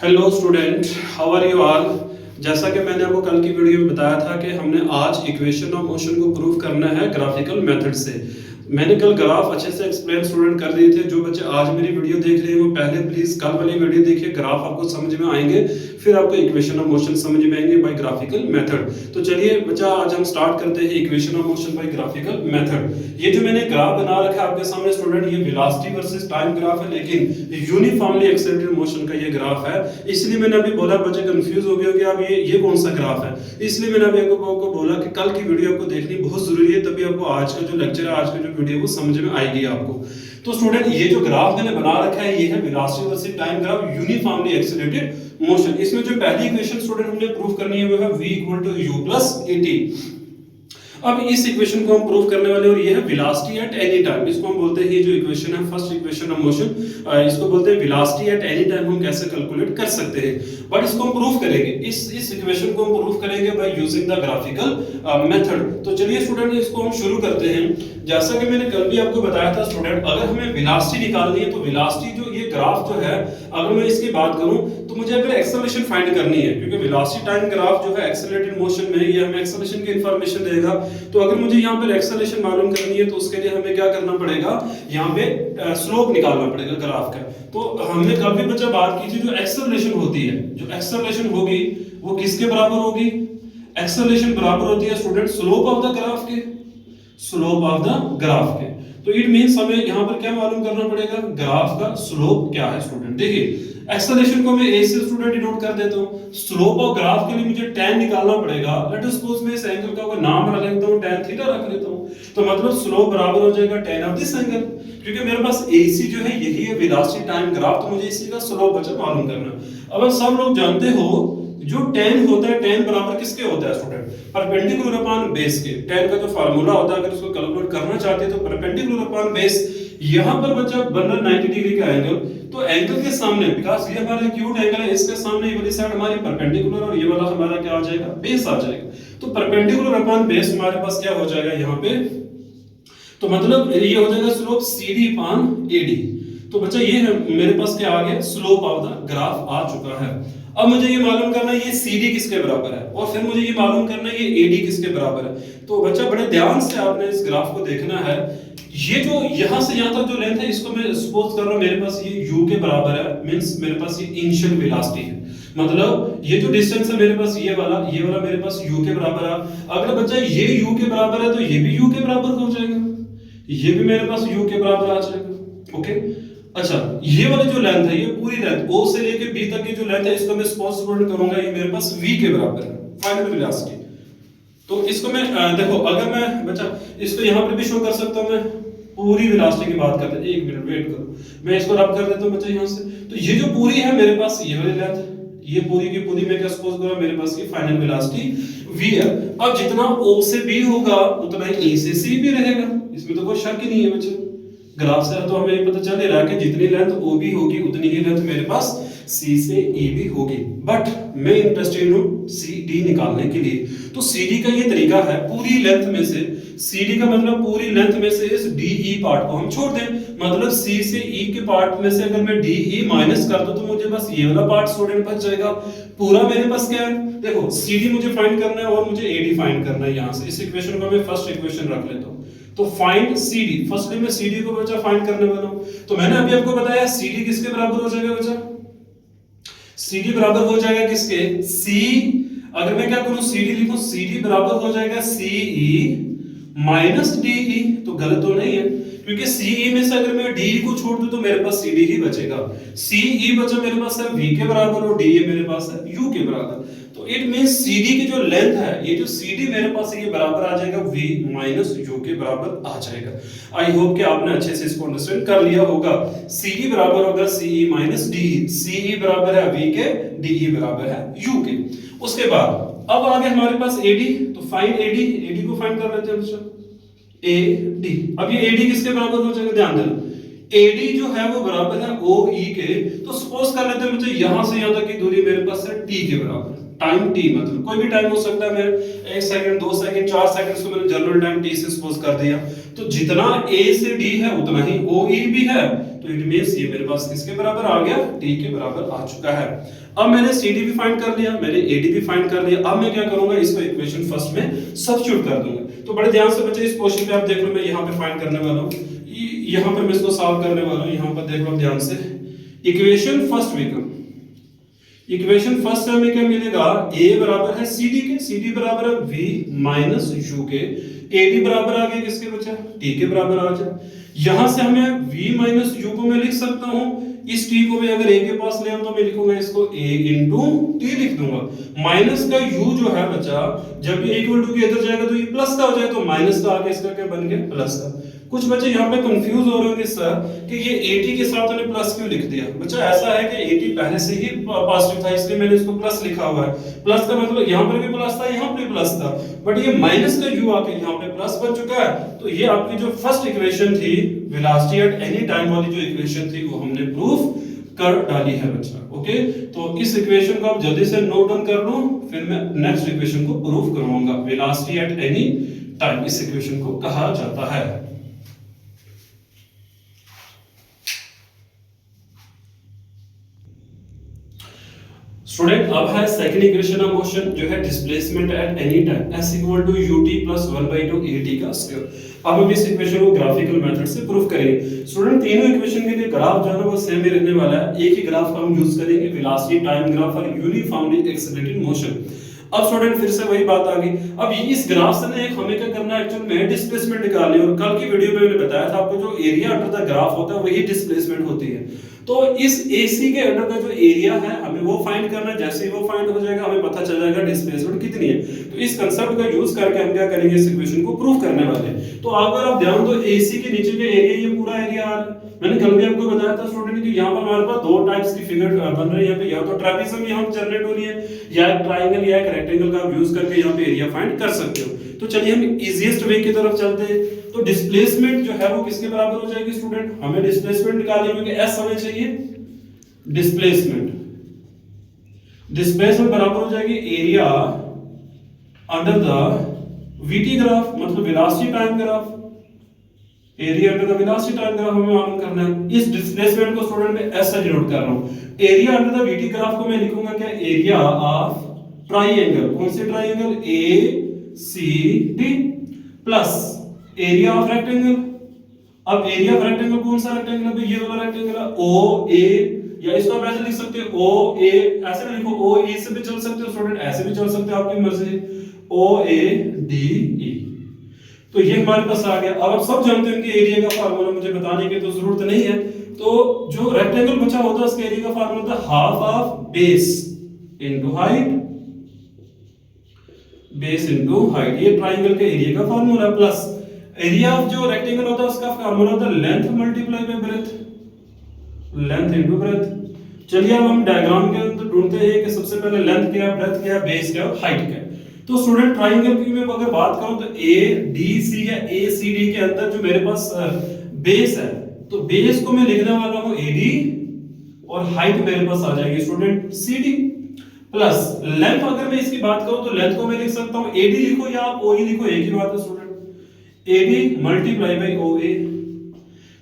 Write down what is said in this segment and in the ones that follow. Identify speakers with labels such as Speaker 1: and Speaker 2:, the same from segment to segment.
Speaker 1: Hello student, how are you all. जैसा कि मैंने आपको कल की वीडियो में बताया था कि हमने आज इक्वेशन ऑफ मोशन को प्रूव करना है ग्राफिकल मेथड से। मैंने कल ग्राफ अच्छे से एक्सप्लेन स्टूडेंट कर दिए थे। जो बच्चे आज मेरी वीडियो देख रहे हैं वो पहले प्लीज कल वाली वीडियो देखिए, ग्राफ आपको समझ में आएंगे, फिर आपको इक्वेशन ऑफ मोशन समझ में आएंगे बाय ग्राफिकल मेथड। तो चलिए बच्चा, आज हम स्टार्ट करते हैं equation of motion by graphical method. ये जो मैंने ग्राफ बना रखा है आपके सामने स्टूडेंट, ये वेलोसिटी वर्सेस टाइम ग्राफ है, लेकिन यूनिफॉर्मली एक्सेलरेटेड मोशन का ये ग्राफ है। इसलिए मैंने अभी बोला, बच्चे कंफ्यूज हो गए कि अब ये कौन सा ग्राफ है। इसलिए मैंने अभी आपको बोला कि कल की वीडियो आपको देखनी बहुत जरूरी है, तभी आपको आज का जो लेक्चर है, आज का जो वीडियो वो समझ में आएगी आपको। तो स्टूडेंट, ये जो ग्राफ मैंने बना रखा है ये है velocity versus time graph uniformly accelerated motion. इसमें जो पहली इक्वेशन स्टूडेंट हमने प्रूव करनी है वो है v = u + at। अब इस इक्वेशन को हम प्रूव करने वाले और ये है वेलोसिटी एट एनी टाइम। इसको हम बोलते हैं, ये जो इक्वेशन है फर्स्ट इक्वेशन ऑफ मोशन, इसको बोलते हैं वेलोसिटी एट एनी टाइम। हम कैसे कैलकुलेट कर सकते हैं, बट इसको हम प्रूव करेंगे, इस इक्वेशन को हम प्रूव करेंगे by using the graphical method. तो चलिए स्टूडेंट, इसको हम शुरू करते हैं। जैसा कि मैंने कल भी आपको बताया था स्टूडेंट, अगर हमें वेलोसिटी निकालनी है तो वेलोसिटी जो ये ग्राफ जो है, अगर मैं इसकी बात करूं तो मुझे अगर एक्सेलरेशन फाइंड करनी है, क्योंकि वेलोसिटी टाइम ग्राफ जो है एक्सेलरेटेड मोशन में ये हमें एक्सेलरेशन की इंफॉर्मेशन देगा। तो अगर मुझे यहाँ पर एक्सेलरेशन मालूम करनी है तो उसके लिए हमें क्या करना पड़ेगा, यहाँ पे स्लोप निकालना पड़ेगा ग्राफ का। तो हमने कल भी बच्चा बात की थी, जो एक्सेलरेशन होती है, जो एक्सेलरेशन होगी वो किसके बराबर होगी? एक्सेलरेशन बराबर होती है student slope of the graph के, स्लोप ऑफ द ग्राफ के। तो इट मींस हमें यहाँ पर क्या मालूम करना पड़ेगा, ग्राफ का स्लोप क्या है स्टूडेंट। देखिए, एक्सेलरेशन को मैं ए से स्टूडेंट डिनोट कर देता हूँ। स्लोप ऑफ ग्राफ के लिए मुझे tan निकालना पड़ेगा। लेट अस सपोज मैं इस एंगल का कोई नाम रख लेता हूँ, tan थीटा रख लेता हूँ। तो मतलब स्लोप बराबर हो जाएगा tan ऑफ दिस एंगल, क्योंकि मेरे पास AC जो है यही है वेलोसिटी टाइम ग्राफ। तो मुझे इसी का स्लोप बचा मालूम करना। अब सब लोग जानते हो जो tan होता है, tan बराबर किसके होता है स्टूडेंट? परपेंडिकुलर अपॉन बेस के। tan का जो फार्मूला होता है, अगर उसको कैलकुलेट करना चाहते हैं तो परपेंडिकुलर अपॉन बेस। यहां पर बच्चा बन रहा 90 डिग्री का एंगल, तो एंगल के सामने, बिकॉज़ ये हमारा एक्यूट एंगल है, इसके सामने ये वाली साइड हमारी परपेंडिकुलर और ये वाला हमारा क्या आ जाएगा, बेस आ जाएगा। तो परपेंडिकुलर अपॉन बेस हमारे पास क्या हो जाएगा यहां पे, तो मतलब ये हो जाएगा स्लोप CD अपॉन AD। तो बच्चा ये है मेरे पास क्या आ गया, स्लोप ऑफ द ग्राफ आ चुका है। अब मुझे ये मालूम करना है ये CD किसके बराबर है, और फिर मुझे ये मालूम करना है ये AD किसके बराबर है। तो बच्चा बड़े ध्यान से आपने इस ग्राफ को देखना है। ये जो यहां से यहां तक जो लेंथ है, इसको मैं सपोज कर रहा हूं मेरे पास ये u के बराबर है, मींस मेरे पास ये इनिशियल वेलोसिटी है। मतलब ये जो डिस्टेंस है मेरे पास ये वाला मेरे पास u के बराबर है। अगर बच्चा ये u के बराबर है तो ये भी u के बराबर हो जाएगा, ये भी मेरे पास u के बराबर आ जाएगा। ओके, अच्छा, ये वाली जो लेंथ है, ये पूरी लेंथ O से लेके B तक की जो लेंथ है, इसको मैं सपोज करूंगा ये मेरे पास v के बराबर है, फाइनल वेलोसिटी। तो इसको मैं देखो, अगर मैं बच्चा इसको यहां पर भी शो कर सकता हूं, मैं पूरी वेलोसिटी की बात करते हैं। एक मिनट वेट करो, मैं इसको रब कर देता हूं बच्चा यहां से। तो ये जो पूरी है मेरे पास ये वाली लेंथ, ये पूरी की पूरी मैं क्या सपोज कर रहा हूं, मेरे पास की फाइनल वेलोसिटी v है। अब जितना O से B होगा उतना ही A से C भी रहेगा, इसमें तो कोई शक ही नहीं है बच्चा। ग्राफ से तो हमें पता चल ही रहा है कि जितनी लेंथ OB होगी उतनी ही लेंथ मेरे पास C से AB होगी। बट मैं इंटरेस्टेड हूं CD निकालने के लिए। तो CD का ये तरीका है, पूरी लेंथ में से CD का मतलब पूरी लेंथ में से इस DE पार्ट को हम छोड़ दें। मतलब C से E के पार्ट में से अगर मैं DE माइनस कर दूं तो मुझे बस ये वाला पार्ट स्टूडेंट बच जाएगा। पूरा मेरे पास क्या है, देखो CD मुझे फाइंड करना है और मुझे AD फाइंड करना है। यहां से इस इक्वेशन को मैं फर्स्ट इक्वेशन रख लेता हूं। तो फाइंड CD, फर्स्टली मैं CD को बच्चा फाइंड करने वाला हूं। तो मैंने अभी आपको बताया CD किसके बराबर हो जाएगा बच्चा, CD बराबर हो जाएगा किसके, C। अगर मैं क्या करूं CD लिखूं, CD बराबर हो जाएगा CE माइनस DE। तो गलत तो नहीं है, क्योंकि CE में से अगर मैं DE को छोड़ दूं तो मेरे पास CD ही बचेगा। CE बचा मेरे पास है V के बराबर और DE मेरे पास है U के बराबर। तो इट मींस CD की जो लेंथ है, ये जो CD मेरे पास है, ये बराबर आ जाएगा V माइनस U के बराबर आ जाएगा। आई होप कि आपने अच्छे से इसको अंडरस्टैंड कर लिया होगा। CD बराबर होगा CE माइनस DE, CE बराबर है V के, DE बराबर है U के। उसके बाद अब आ गया हमारे पास AD। तो फाइंड AD को फाइंड कर लेते हैं बच्चों, AD। अब ये AD किसके बराबर हो जाएगा, ध्यान देना, AD जो है वो बराबर है OE के। तो सपोज कर लेते हैं मुझे यहां से यहां तक की दूरी मेरे पास है T के बराबर। टाइम टी, मतलब कोई भी टाइम हो सकता है, मेरे 1 सेकंड 2 सेकंड 4 सेकंड को मैंने जनरल टाइम टी से सपोज कर दिया, तो जितना ए से डी है उतना ही ओ ई भी है, तो इट मींस ये मेरे पास किसके बराबर आ गया, टी के बराबर आ चुका है। अब मैंने सी डी भी फाइंड कर लिया, मैंने ए डी भी फाइंड कर लिया। अब मैं क्या करूंगा, इसको इक्वेशन फर्स्ट में सब्स्टिट्यूट कर दूंगा। तो बड़े ध्यान से बच्चे इस क्वेश्चन पे आप देख लो, मैं यहाँ पे फाइंड करने वाला हूँ, यहाँ पर मैं इसको सॉल्व करने वाला हूँ। यहाँ पर देख लो ध्यान से, इक्वेशन फर्स्ट में इक्वेशन फर्स्ट से हमें क्या मिलेगा, a बराबर है cd के, cd बराबर है v माइनस u के, ad बराबर आ गया किसके बच्चा, t के बराबर आ जाए। यहां से हमें v माइनस u को मैं लिख सकता हूं, इस t को मैं अगर a के पास ले आऊं तो मैं लिखूंगा इसको a इंटू t लिख दूंगा। माइनस का u जो है बच्चा, जब ये इक्वल टू के इधर जाएगा तो ये प्लस का हो जाए, तो माइनस का आगे इसका क्या बन गया, प्लस का। कुछ बच्चे यहाँ पे कंफ्यूज हो रहे होंगे सर कि ये 80 के साथ मैंने प्लस क्यों लिख दिया। बच्चा ऐसा है कि 80 पहले से ही पॉजिटिव था, इसलिए मैंने इसको प्लस लिखा हुआ है। प्लस का मतलब यहाँ पर भी प्लस था, यहाँ पर भी प्लस था, बट ये माइनस का u आके यहाँ पे प्लस बन चुका है। तो ये आपकी जो फर्स्ट इक्वेशन थी, वेलोसिटी एट एनी टाइम वाली जो इक्वेशन थी, वो हमने प्रूफ कर डाली है बच्चा। ओके, तो इस इक्वेशन को आप जल्दी से नोट डाउन कर लो, फिर मैं नेक्स्ट इक्वेशन को प्रूफ करवाऊंगा। वेलोसिटी एट एनी टाइम इस इक्वेशन को कहा जाता है। स्टूडेंट, अब है सेकंड इक्वेशन ऑफ मोशन, जो है displacement at any time s equal to ut plus 1/2 at का स्क्वायर। अब हम इस इक्वेशन को ग्राफिकल मेथड से प्रूफ करेंगे। स्टूडेंट, तीनों इक्वेशन के लिए ग्राफ जो है वो सेम ही रहने वाला है, एक ही ग्राफ का हम यूज करेंगे, वेलोसिटी टाइम ग्राफ और यूनिफॉर्मली एक्सेलरेटिंग मोशन। अब स्टूडेंट फिर से वही बात आ गई, अब इस ग्राफ से ना एक हमें क्या करना है, एक्चुअल में डिस्प्लेसमेंट निकालनी है। और कल की वीडियो में मैंने बताया था आपको, जो एरिया अंडर द ग्राफ होता है वही डिस्प्लेसमेंट होती है। तो इस AC के अंडर का जो एरिया है हमें वो फाइंड करना है। जैसे ही वो फाइंड हो जाएगा हमें पता चल जाएगा डिस्प्लेसमेंट कितनी है। तो इस कंसेप्ट का यूज करके हम क्या करेंगे, इस इक्वेशन को प्रूव करने वाले हैं। तो अगर आप ध्यान दो, AC के नीचे का एरिया, ये पूरा एरिया आ रहा है। मैंने कल भी आपको बताया था स्टूडेंट कि यहाँ पर हमारे पास दो टाइप्स की फिगर बन रही है यहाँ पे, या तो ट्रेपेजियम यहाँ पे जनरेट हो रही है, या एक ट्रायंगल या एक रेक्टेंगल का आप यूज करके यहाँ पे एरिया फाइंड कर सकते हो। तो चलिए हम इजीएस्ट वे की तरफ चलते हैं। तो डिस्प्लेसमेंट जो है वो किसके बराबर हो जाएगी स्टूडेंट, हमें डिस्प्लेसमेंट निकालनी होगी, S हमें चाहिए। डिस्प्लेसमेंट बराबर हो जाएगी area under the VT graph, मतलब velocity time graph. Area under the velocity time graph हमें मालूम करना है। इस डिस्प्लेसमेंट को स्टूडेंट में S से डिनोट कर रहा हूं। Area under the VT graph को मैं लिखूंगा क्या, एरिया ऑफ ट्रायंगल, कौन से triangle, ACD plus area of rectangle. अब एरिया ऑफ रेक्टेंगल कौन सा रेक्टेंगल है, ये वाला रेक्टेंगल है OA, या इसको आप ऐसे लिख सकते हो OA, ऐसे ना लिखो, OE से भी चल सकते हो स्टूडेंट, ऐसे भी चल सकते हो, आपकी मर्जी, OADE। तो ये हमारे पास आ गया। अब आप सब जानते हैं कि एरिया का फार्मूला मुझे बताने की तो जरूरत नहीं है। तो जो रेक्टेंगल बचा होता है उसके एरिया का फार्मूला होता है half of base into height, base into height, ये ट्रायंगल के एरिया का फार्मूला, प्लस एरिया ऑफ जो रेक्टेंगल होता है उसका फार्मूला होता है length multiply by breath, length into breadth. चलिए अब हम डायग्राम के अंदर ढूंढते हैं कि सबसे पहले लेंथ क्या है, ब्रेथ क्या है, बेस क्या है, हाइट क्या है। तो स्टूडेंट ट्रायंगल की मैं अगर बात करूं तो ADC या ACD के अंदर जो मेरे पास बेस है, तो बेस को मैं लिखने वाला हूं AD, और हाइट मेरे पास आ जाएगी स्टूडेंट CD, प्लस लेंथ अगर मैं इसकी बात करूं तो लेंथ को मैं लिख सकता हूं AD लिखो या आप OE लिखो, एक ही बात है student, AD multiply by OA।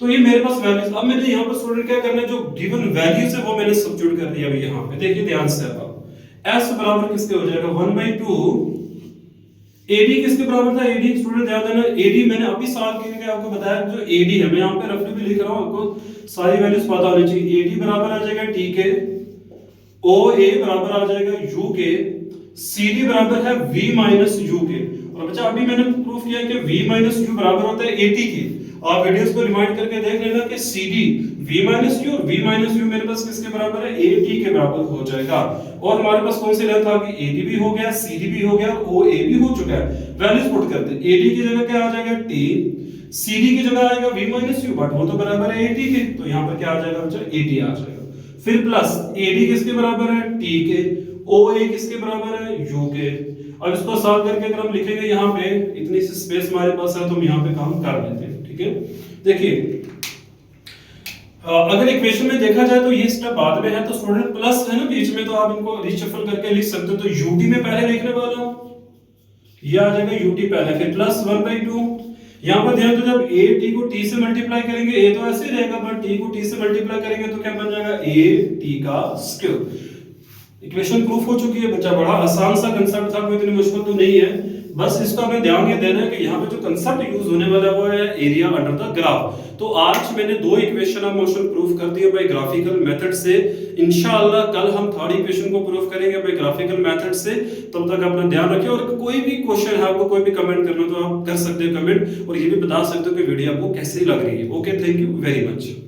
Speaker 1: तो ये मेरे पास वैल्यूज, अब मैंने यहाँ पर स्टूडेंट क्या करना है, जो गिवन वैल्यूज है वो मैंने सब्स्टिट्यूट कर दिया। अभी यहाँ पे देखिए ध्यान से, अब S बराबर किसके हो जाएगा, 1/2। AD किसके बराबर था, AD स्टूडेंट ध्यान देना, AD मैंने अभी सॉल्व करके आपको बताया, जो AD है मैं यहाँ पे रफली भी लिख रहा हूँ, आपको सारी वैल्यूज पता होनी चाहिए। AD बराबर आ जाएगा T के, OA बराबर आ जाएगा U के, CD बराबर है V माइनस U के। और बच्चा अभी मैंने प्रूफ किया कि V माइनस U बराबर होता है AT के। आप वीडियोस को रिमाइंड करके देख लेना कि CD V माइनस U और V माइनस U मेरे पास किसके बराबर है, AT के बराबर हो जाएगा। और हमारे पास कौन सी लेंथ आ गई, AD भी हो गया, CD भी हो गया, OA भी हो चुका है। वैल्यूज पुट करते हैं, AD की जगह क्या आ जाएगा T, CD की जगह आएगा V माइनस U, बट वो तो बराबर है AT के, तो यहाँ पर क्या आ जाएगा बच्चा, AT आ जाएगा। फिर प्लस AD किसके बराबर है, T के, OA किसके बराबर है, U के। अब इसको सॉल्व करके अगर हम लिखेंगे यहाँ पे, इतनी सी स्पेस हमारे पास है तो हम यहाँ पे काम कर लेते हैं, ठीक है। देखिए अगर इक्वेशन में देखा जाए तो ये स्टेप बाद में है, तो स्टूडेंट प्लस है ना बीच में, तो आप इनको रीशफल करके लिख सकते हो। तो यूटी में पहले लिखने वाला हूं, ये आ जाएगा यूटी पहले, फिर प्लस 1/2। यहां पर ध्यान दो, जब ए टी को टी से मल्टीप्लाई करेंगे, ए तो ऐसे ही रहेगा, पर टी को टी से मल्टीप्लाई करेंगे तो क्या बन जाएगा, ए टी का स्क्वायर। इक्वेशन प्रूफ हो चुकी है बच्चा, बड़ा आसान सा कंसेप्ट था, कोई इतनी मुश्किल तो नहीं है। बस इसका हमें ध्यान ये देना है कि यहाँ पे जो कंसेप्ट यूज होने वाला है वो है एरिया अंडर द ग्राफ। तो आज मैंने 2 इक्वेशन ऑफ मोशन प्रूफ कर दिए बाय ग्राफिकल मेथड से। इंशाअल्लाह कल हम थर्ड इक्वेशन को प्रूफ करेंगे बाय ग्राफिकल मेथड से। तब तक अपना ध्यान रखिए, और कोई भी क्वेश्चन है आपको, कोई भी कमेंट करना तो आप कर सकते हो कमेंट, और ये भी बता सकते हो कि वीडियो आपको कैसी लग रही है। Okay, thank you very much.